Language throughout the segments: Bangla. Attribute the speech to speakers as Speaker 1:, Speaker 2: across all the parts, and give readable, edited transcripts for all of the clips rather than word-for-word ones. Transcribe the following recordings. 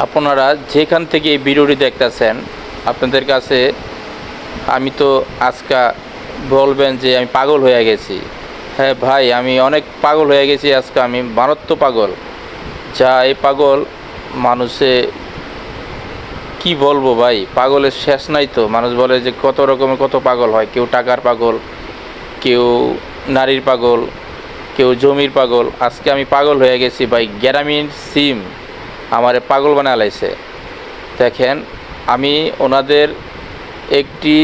Speaker 1: আপনারা যেখান থেকে এই ভিডিওটি দেখতেছেন, আপনাদের কাছে আমি তো আজকে বলবেন যে আমি পাগল হয়ে গেছি। হ্যাঁ ভাই, আমি অনেক পাগল হয়ে গেছি আজকে, আমি মারাত্মক পাগল। যা এই পাগল মানুষে কি বলবো ভাই, পাগলের শেষ নাই তো। মানুষ বলে যে কত রকমের কত পাগল হয়, কেউ টাকার পাগল, কেউ নারীর পাগল, কেউ জমির পাগল। আজকে আমি পাগল হয়ে গেছি ভাই। গ্রামীণ সিম আমারে পাগল বানায় লাইছে। দেখেন, আমি ওনাদের একটি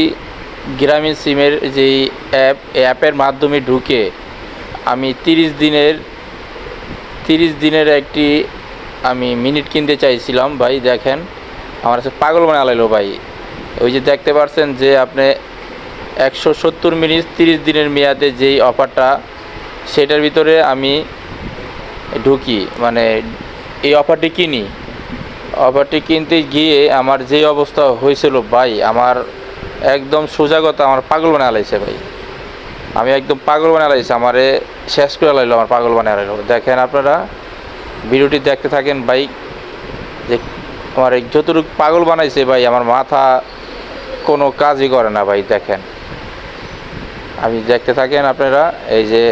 Speaker 1: গ্রামীণ সিমের যেই অ্যাপের মাধ্যমে ঢুকে আমি 30 দিনের একটি আমি মিনিট কিনতে চাইছিলাম ভাই। দেখেন, আমার কাছে পাগল বানায় লাইলো ভাই। ওই যে দেখতে পাচ্ছেন যে আপনি 170 মিনিট 30 দিনের মেয়াদে যেই অফারটা, সেটার ভিতরে আমি ঢুকি, মানে এই অফারটি কিনি। অফারটি কিনতে গিয়ে আমার যে অবস্থা হয়েছিল ভাই, আমার একদম সোজা কথা, আমার পাগল বানায় লাইছে ভাই। আমি একদম পাগল বানায় লাইছে, আমারে শেষ করে লাইলো, আমার পাগল বানায় লাইলো। দেখেন, আপনারা ভিডিওটি দেখতে থাকেন ভাই, যে আমার যতটুকু পাগল বানাইছে ভাই, আমার মাথা কোনো কাজই করে না ভাই। দেখেন, আমি দেখতে থাকেন আপনারা। এই যে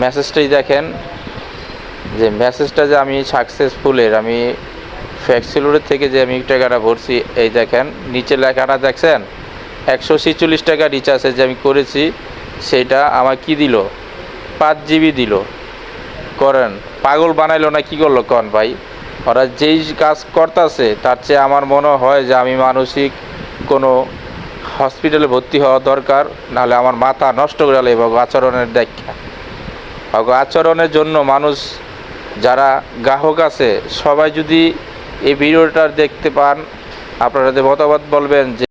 Speaker 1: মেসেজটাই দেখেন, যে মেসেজটা যে আমি সাকসেসফুলের, আমি ফ্যাক্সিলোরের থেকে যে আমি টাকাটা ভরছি, এই দেখেন নিচে লেখাটা দেখছেন, 146 টাকা রিচার্জে যে আমি করেছি, সেটা আমার কি দিল, 5 জিবি দিল। করেন, পাগল বানাইলো না কি করলো কন ভাই। ওরা যেই কাজ করতেছে তার চেয়ে আমার মনে হয় যে আমি মানসিক কোনো হসপিটালে ভর্তি হওয়া দরকার, নাহলে আমার মাথা নষ্ট করে গেল। এবং আচরণের দেখা, আচরণের জন্য মানুষ যারা গ্রাহক আছে সবাই যদি এই ভিডিওটা দেখতে পান, আপনারা মতামত বলবেন যে